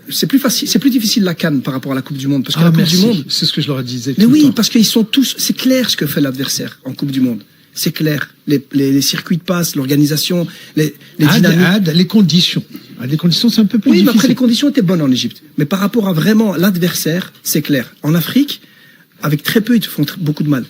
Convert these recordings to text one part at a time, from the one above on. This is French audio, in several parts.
c'est plus facile, c'est plus difficile la CAN par rapport à la Coupe du Monde, parce que la Coupe du Monde, c'est ce que je leur disais. Mais oui, parce qu'ils sont tous, c'est clair ce que fait l'adversaire en Coupe du Monde. C'est clair. Les circuits de passe, l'organisation, les dynamiques. Les conditions. Les conditions, c'est un peu plus difficile. Oui, mais après, les conditions étaient bonnes en Égypte. Mais par rapport à vraiment l'adversaire, c'est clair. En Afrique, avec très peu, ils te font beaucoup de mal.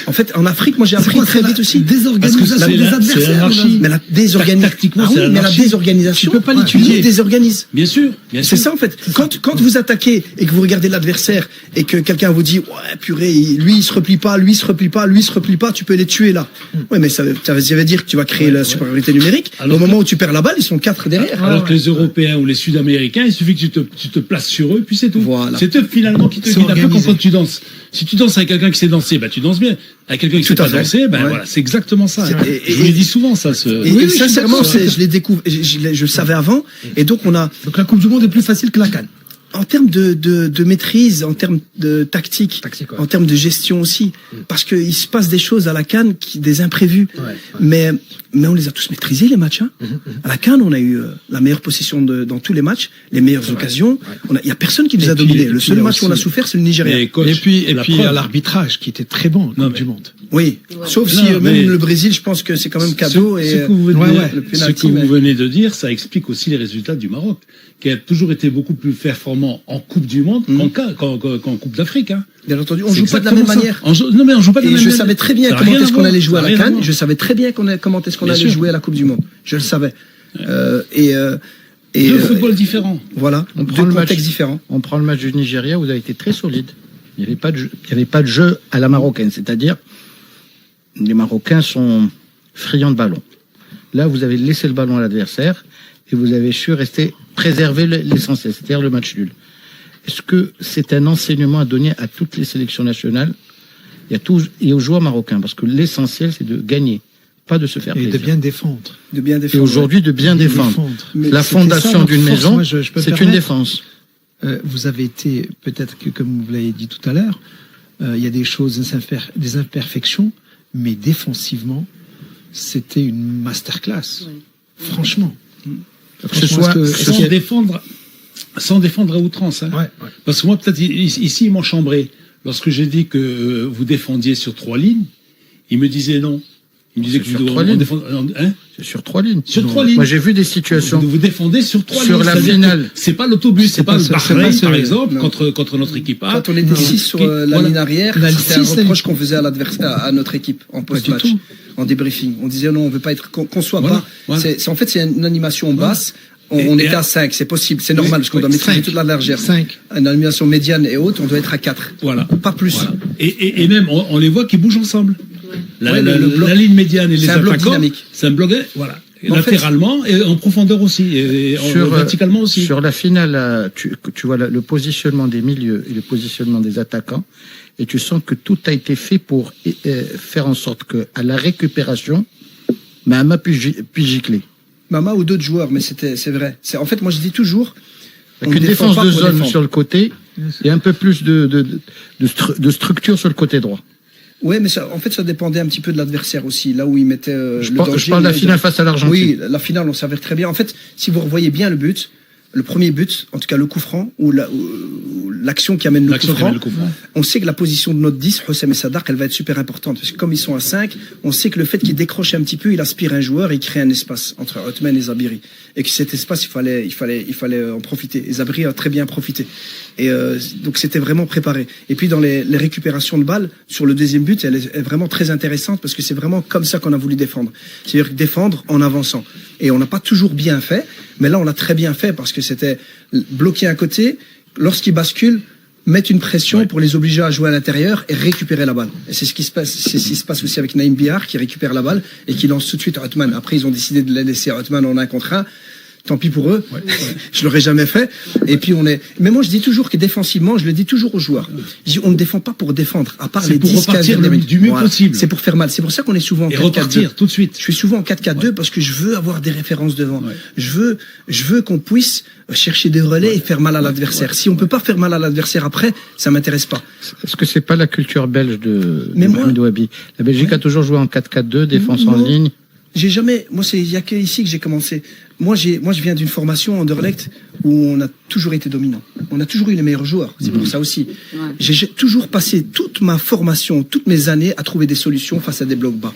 En fait, en Afrique, moi j'ai appris très vite aussi. Désorganisation des adversaires. Mais la désorganisation. Ah oui, mais la désorganisation. Tu peux pas l'étudier. Ils désorganisent. Bien sûr. C'est ça en fait. Quand vous attaquez et que vous regardez l'adversaire et que quelqu'un vous dit ouais purée, lui il se replie pas, lui il se replie pas, lui il se replie pas, tu peux les tuer là. Ouais, mais ça veut dire que tu vas créer la supériorité numérique. Au moment où tu perds la balle, ils sont 4 derrière. Alors que les Européens ou les Sud-Américains, il suffit que tu te places sur eux, puis c'est tout. Voilà. C'est eux finalement qui te guident. Après, quand tu danses, si tu danses avec quelqu'un qui sait danser, bah tu danses bien. Avec quelqu'un qui sait pas danser, ben voilà, c'est exactement ça. Je lui dis souvent ça. Et sincèrement, je les découvre, je le savais avant, et donc on a. Donc la Coupe du Monde est plus facile que la CAN. En termes de maîtrise, en termes de tactique, en termes de gestion aussi, parce qu'il se passe des choses à la CAN, des imprévus, mais on les a tous maîtrisés les matchs. Hein. À la CAN, on a eu la meilleure possession dans tous les matchs, les meilleures occasions. Il y a personne qui nous a dominé. Le seul match où on a souffert, c'est le Nigeria. Et puis à l'arbitrage qui était très bon en Coupe du Monde. Oui, sauf si même le Brésil, je pense que c'est quand même cadeau. Ce que vous venez de dire, ça explique aussi les résultats du Maroc, qui a toujours été beaucoup plus performant en Coupe du Monde qu'en Coupe d'Afrique. Hein. Bien entendu, on joue pas de la même manière. Non, mais on joue pas de la même manière. Je savais très bien comment est-ce qu'on allait jouer à la CAN. Je savais très bien comment est-ce qu'on allait jouer à la Coupe du Monde. Je le savais. Deux footballs différents. Voilà, deux contextes différents. On prend le match du Nigeria, vous avez été très solide. Il n'y avait pas de jeu à la marocaine, c'est-à-dire les Marocains sont friands de ballon. Là, vous avez laissé le ballon à l'adversaire et vous avez su préserver l'essentiel, c'est-à-dire le match nul. Est-ce que c'est un enseignement à donner à toutes les sélections nationales et aux joueurs marocains? Parce que l'essentiel, c'est de gagner, pas de se faire plaisir. Et de bien défendre. Et aujourd'hui, de bien défendre. La fondation d'une maison, c'est une défense. Vous avez été, peut-être que comme vous l'avez dit tout à l'heure, il y a des choses, des imperfections, mais défensivement, c'était une masterclass. Oui. Franchement. Sans défendre à outrance. Hein. Parce que moi, peut-être, ici, ils m'ont chambré. Lorsque j'ai dit que vous défendiez sur 3 lignes, ils me disaient non. Ils me disaient que vous défendez... Hein, sur 3 lignes. Sur 3 lignes. Moi, j'ai vu des situations. Vous défendez sur 3 lignes. Sur la finale. C'est pas l'autobus, c'est pas le Bahreïn, par exemple, contre notre équipe. Quand on était 6 sur la ligne arrière, c'était un reproche qu'on faisait à notre équipe en post-match, en débriefing. On disait non, on veut pas être, qu'on soit pas. En fait, c'est une animation basse. On était à 5, c'est possible, c'est normal, parce qu'on doit maîtriser toute la largeur. 5. Une animation médiane et haute, on doit être à 4. Voilà. Pas plus. Voilà. Et même, on les voit qui bougent ensemble. La ligne médiane et les attaquants, c'est un bloc, voilà. Latéralement et en profondeur aussi, et verticalement aussi. Sur la finale, tu vois le positionnement des milieux et le positionnement des attaquants, et tu sens que tout a été fait pour faire en sorte que à la récupération, Mahama puisse gicler. Mahama ou d'autres joueurs, mais c'est vrai. En fait, moi je dis toujours, avec une défense de zone sur le côté et un peu plus de structure sur le côté droit. Ouais, mais en fait, ça dépendait un petit peu de l'adversaire aussi, là où il mettait je parle de la finale face à l'Argentine. Oui, la finale, on s'avère très bien. En fait, si vous revoyez bien le premier but, en tout cas le coup franc, ou l'action qui amène le coup franc, on sait que la position de notre 10, Houssem et Sadar, elle va être super importante. Parce que comme ils sont à 5, on sait que le fait qu'il décroche un petit peu, il aspire un joueur et il crée un espace entre Othman et Zabiri. Et que cet espace, il fallait en profiter. Et Zabiri a très bien profité. Et donc c'était vraiment préparé. Et puis dans les récupérations de balles, sur le deuxième but, elle est vraiment très intéressante parce que c'est vraiment comme ça qu'on a voulu défendre. C'est-à-dire défendre en avançant. Et on n'a pas toujours bien fait, mais là on l'a très bien fait parce que c'était bloquer un côté, lorsqu'il bascule, mettre une pression pour les obliger à jouer à l'intérieur et récupérer la balle. Et c'est ce qui se passe. C'est ce qui se passe aussi avec Naïm Bihar qui récupère la balle et qui lance tout de suite Othman. Après ils ont décidé de la laisser à Othman en 1 contre 1. Tant pis pour eux, je l'aurais jamais fait. Et puis mais moi je dis toujours que défensivement, je le dis toujours aux joueurs. Je dis, on ne défend pas pour défendre, à part les 10-15 du mieux possible. C'est pour faire mal. C'est pour ça qu'on est souvent en 4-4-2. Et repartir tout de suite. Je suis souvent en 4-4-2 parce que je veux avoir des références devant. Je veux qu'on puisse chercher des relais et faire mal à l'adversaire. Si on peut pas faire mal à l'adversaire après, ça m'intéresse pas. Est-ce que c'est pas la culture belge de Mohamed Ouabi? La Belgique a toujours joué en 4-4-2, défense en ligne. J'ai jamais, moi il y a que ici que j'ai commencé. Moi je viens d'une formation Anderlecht où on a toujours été dominant. On a toujours eu les meilleurs joueurs. C'est pour ça aussi. Ouais. J'ai toujours passé toute ma formation, toutes mes années à trouver des solutions face à des blocs bas.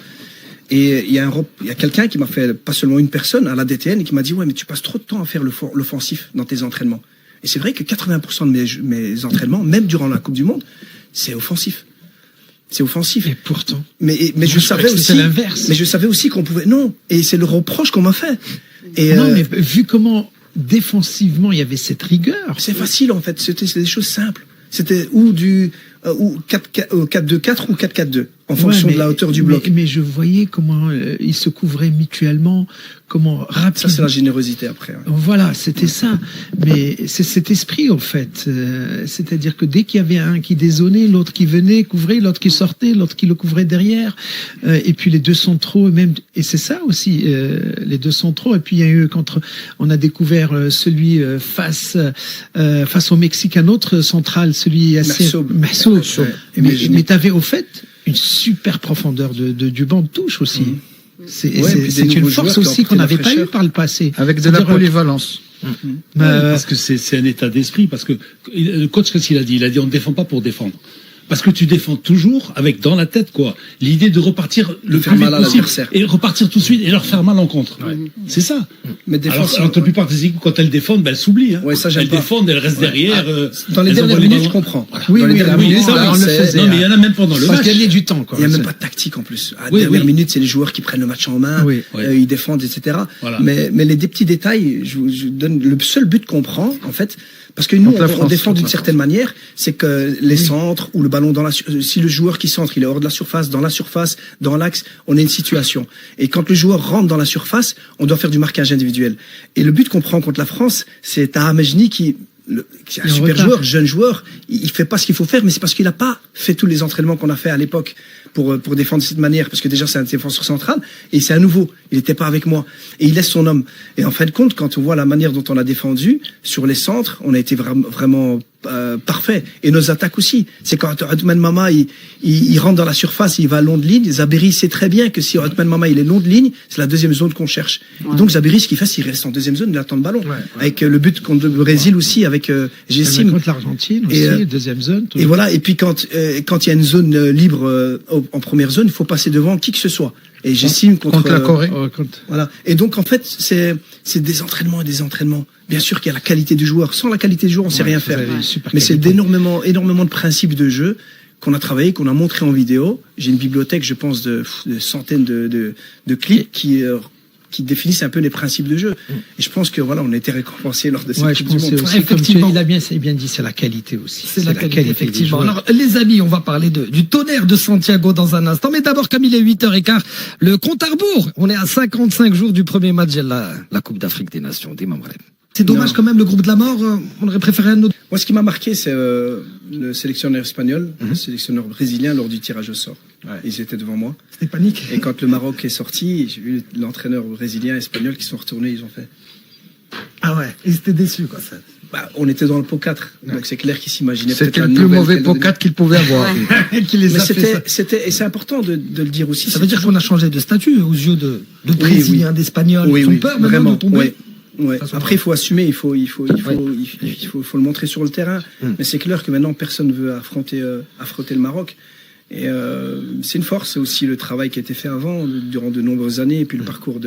Et il y a quelqu'un qui m'a fait, pas seulement une personne, à la DTN, qui m'a dit, ouais, mais tu passes trop de temps à faire l'offensif dans tes entraînements. Et c'est vrai que 80% de mes entraînements, même durant la Coupe du Monde, c'est offensif. C'est offensif. Et pourtant. Mais je savais aussi. C'est l'inverse. Mais je savais aussi qu'on pouvait. Non. Et c'est le reproche qu'on m'a fait. Et non, mais vu comment défensivement il y avait cette rigueur. C'est facile en fait. C'était des choses simples. C'était ou 4-2-4 ou 4-4-2 en fonction de la hauteur du bloc. Mais je voyais comment ils se couvraient mutuellement, comment rapidement. Ça c'est la générosité après. Ouais. Voilà, c'était ça. Mais c'est cet esprit en fait. C'est-à-dire que dès qu'il y avait un qui dézonnait, l'autre qui venait couvrir, l'autre qui sortait, l'autre qui le couvrait derrière. Et puis les deux centraux et c'est ça aussi, les deux centraux. Et puis il y a eu on a découvert celui face au Mexique, un autre central, celui assez Mersault. Ouais. Mais t'avais au fait une super profondeur du banc de touche aussi. C'est une force aussi qu'on n'avait pas eu par le passé. Avec de la polyvalence. Parce que c'est un état d'esprit. Parce que le coach, qu'est-ce qu'il a dit? Il a dit on ne défend pas pour défendre. Parce que tu défends toujours avec dans la tête quoi l'idée de repartir le plus vite possible et repartir tout de suite et leur faire mal en contre. Ouais. C'est ça. Mais alors la plupart des équipes quand elles défendent, elles s'oublient. Hein. Ouais, ça, elles défendent, elles restent derrière. Dans les dernières minutes, je comprends. Voilà. Oui, ça, on le faisait. Non, mais il y en a même pendant le match. Gagner du temps. Quoi. Il n'y a même pas de tactique en plus. À la dernière minute, c'est les joueurs qui prennent le match en main, ils défendent, etc. Voilà. Mais les petits détails, je donne le seul but qu'on prend en fait. Parce que nous, on défend d'une certaine manière, c'est que les centres ou le ballon si le joueur qui centre, il est hors de la surface, dans l'axe, on a une situation. Et quand le joueur rentre dans la surface, on doit faire du marquage individuel. Et le but qu'on prend contre la France, c'est Taha Majni qui est un super joueur, jeune joueur, il fait pas ce qu'il faut faire, mais c'est parce qu'il a pas fait tous les entraînements qu'on a fait à l'époque pour défendre de cette manière, parce que déjà c'est un défenseur central, et c'est un nouveau, il était pas avec moi, et il laisse son homme. Et en fin de compte, quand on voit la manière dont on a défendu, sur les centres, on a été vraiment parfait. Et nos attaques aussi. C'est quand Othman Mama, il rentre dans la surface, il va long de ligne, Zabéry sait très bien que si Othman Mama, il est long de ligne, c'est la deuxième zone qu'on cherche. Ouais. Donc Zabéry, ce qu'il fait, c'est qu'il reste en deuxième zone, il attend le ballon. Avec le but contre le Brésil aussi, avec Jessim. Contre l'Argentine aussi, deuxième zone. Et voilà, et puis quand il y a une zone libre en première zone, il faut passer devant qui que ce soit. Et Jessim contre la Corée. Voilà. Et donc en fait, c'est des entraînements et des entraînements. Bien sûr qu'il y a la qualité du joueur. Sans la qualité du joueur, on sait rien faire. Mais c'est énormément de principes de jeu qu'on a travaillé, qu'on a montré en vidéo. J'ai une bibliothèque, je pense, de centaines de clips qui définissent un peu les principes de jeu. Et je pense que voilà, on a été récompensés lors de cette Coupe du Monde. Aussi, effectivement, il a bien dit, c'est la qualité aussi. C'est la qualité effectivement. Alors les amis, on va parler du tonnerre de Santiago dans un instant, mais d'abord comme il est 8h15, le compte à rebours. On est à 55 jours du premier match de la Coupe d'Afrique des Nations des Mamrelles. C'est dommage quand même, le groupe de la mort, on aurait préféré un autre. Moi, ce qui m'a marqué, c'est le sélectionneur espagnol, le sélectionneur brésilien lors du tirage au sort. Ouais. Ils étaient devant moi. C'était panique. Et quand le Maroc est sorti, j'ai vu l'entraîneur brésilien et espagnol qui sont retournés, ils ont fait. Ah ouais, ils étaient déçus, quoi, ça. On était dans le pot 4, donc c'est clair qu'ils s'imaginaient peut-être c'était le plus mauvais pot 4 qu'ils pouvaient avoir. Mais c'était, et c'est important de le dire aussi. Ça veut dire qu'on a changé de statut aux yeux de Brésiliens, d'Espagnols. Ils ont peur maintenant de tomber. Ouais. Après, il faut assumer, il faut le montrer sur le terrain. Mais c'est clair que maintenant, personne ne veut affronter le Maroc. Et c'est une force, c'est aussi le travail qui a été fait avant, durant de nombreuses années, et puis le parcours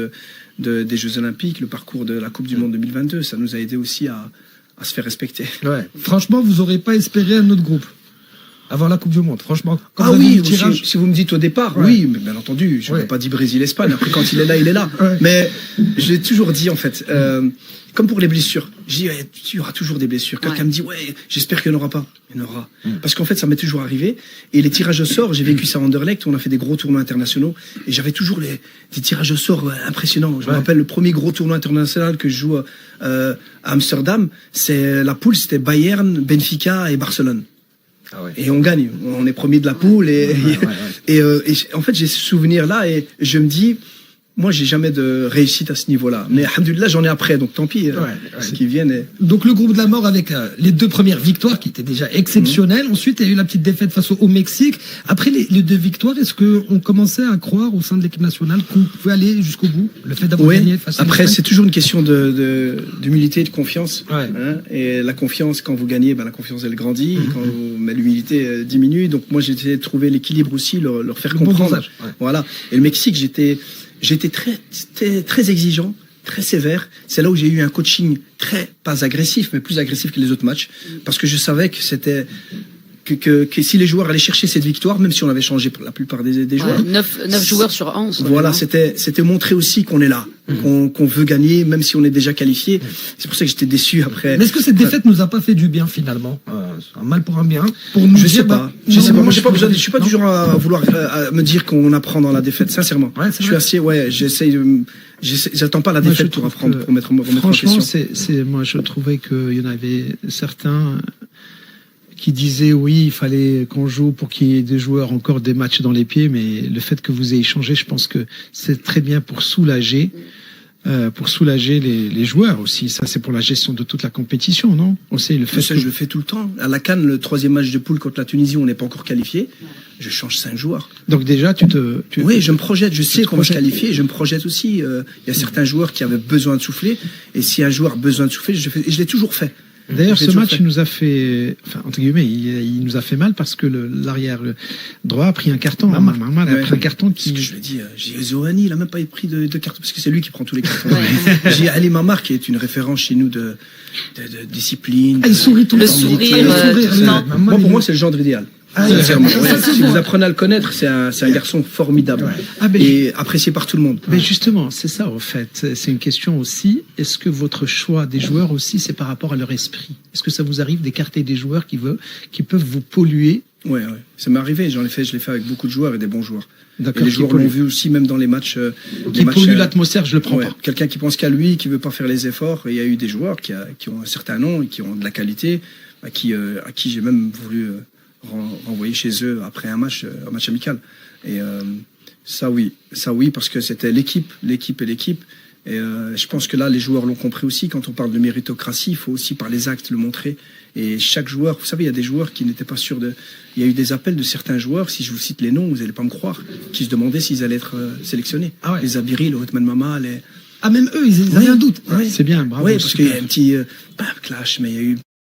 des Jeux Olympiques, le parcours de la Coupe du Monde 2022, ça nous a aidé aussi à se faire respecter. Ouais. Franchement, vous n'aurez pas espéré un autre groupe avant la Coupe du Monde, franchement. Si vous me dites au départ, oui, mais bien entendu, je n'ai pas dit Brésil-Espagne, après quand il est là, il est là. Ouais. Mais je l'ai toujours dit, en fait, comme pour les blessures, je dis, il y aura toujours des blessures. Quelqu'un me dit, j'espère qu'il n'y en aura pas. Il y en aura. Parce qu'en fait, ça m'est toujours arrivé. Et les tirages au sort, j'ai vécu ça à Anderlecht, on a fait des gros tournois internationaux, et j'avais toujours des tirages au sort impressionnants. Je me rappelle le premier gros tournoi international que je joue à Amsterdam, la poule, c'était Bayern, Benfica et Barcelone. Ah ouais. Et on gagne, on est premier de la poule et en fait j'ai ce souvenir là et je me dis Moi, j'ai jamais de réussite à ce niveau-là. Mais alhamdoulilah, j'en ai après, donc tant pis. Ce qui viennent. Donc le groupe de la mort avec les 2 premières victoires qui étaient déjà exceptionnelles. Ensuite, il y a eu la petite défaite face au Mexique. Après les 2 victoires, est-ce qu'on commençait à croire au sein de l'équipe nationale qu'on pouvait aller jusqu'au bout? Le fait d'avoir gagné face à Après, c'est toujours une question d'humilité et de confiance. Ouais. Hein, et la confiance, quand vous gagnez, la confiance, elle grandit. Mais l'humilité diminue. Donc moi, j'ai essayé de trouver l'équilibre aussi, leur faire comprendre. Bon Voilà. Et le Mexique, j'étais très exigeant, très sévère. C'est là où j'ai eu un coaching pas agressif, mais plus agressif que les autres matchs. Parce que je savais que c'était, que si les joueurs allaient chercher cette victoire, même si on avait changé pour la plupart des joueurs. 9 joueurs sur 11. Voilà, c'était montrer aussi qu'on est là, qu'on veut gagner, même si on est déjà qualifié. C'est pour ça que j'étais déçu après. Mais est-ce que cette défaite nous a pas fait du bien finalement? Un mal pour un bien. Pour nous je sais pas. Moi, j'ai pas besoin. Je suis pas du genre à vouloir à me dire qu'on apprend dans la défaite. Sincèrement, je suis assez. J'attends pas la défaite pour apprendre, pour remettre en question. Franchement, moi, je trouvais qu'il y en avait certains qui disaient oui, il fallait qu'on joue pour qu'il y ait des joueurs encore des matchs dans les pieds, mais le fait que vous ayez changé, je pense que c'est très bien pour soulager les joueurs aussi. Ça, c'est pour la gestion de toute la compétition, non? On sait le fait. Je le fais tout le temps. À la CAN, le 3e match de poule contre la Tunisie, on n'est pas encore qualifié. Je change 5 joueurs. Donc déjà, oui, je me projette. Je sais qu'on va se qualifier. Je me projette aussi. Il y a certains joueurs qui avaient besoin de souffler. Et si un joueur a besoin de souffler, je l'ai toujours fait. D'ailleurs, ce match nous a fait, enfin, entre guillemets, il nous a fait mal parce que l'arrière droit a pris un carton. Mamar a pris un carton qui. Ce que je lui ai dit, Zohani, il a même pas pris de carton parce que c'est lui qui prend tous les cartons. J'ai Ali Mamar qui est une référence chez nous de discipline. Il sourit tout le sourire. Moi, pour moi, c'est le genre idéal. Si vous apprenez à le connaître, c'est un garçon formidable et apprécié par tout le monde. Mais justement, c'est ça en fait. C'est une question aussi. Est-ce que votre choix des joueurs aussi, c'est par rapport à leur esprit? Est-ce que ça vous arrive d'écarter des joueurs qui peuvent vous polluer? Ouais. Ça m'est arrivé. Je l'ai fait avec beaucoup de joueurs et des bons joueurs. Et les joueurs l'ont vu aussi, même dans les matchs. Qui polluent l'atmosphère, je le prends pas. Quelqu'un qui pense qu'à lui, qui veut pas faire les efforts. Et il y a eu des joueurs qui ont un certain nom et qui ont de la qualité, à qui j'ai même voulu renvoyer chez eux après un match amical. Et ça oui, parce que c'était l'équipe. Et je pense que là, les joueurs l'ont compris aussi. Quand on parle de méritocratie, il faut aussi par les actes le montrer. Et chaque joueur, vous savez, il y a des joueurs qui n'étaient pas sûrs de. Il y a eu des appels de certains joueurs, si je vous cite les noms, vous n'allez pas me croire, qui se demandaient s'ils allaient être sélectionnés. Les Abiri, le Hotman Mama, les. Ah, même eux, ils avaient un doute. C'est bien, bravo. Oui, parce qu'il y a un petit clash, mais il y a eu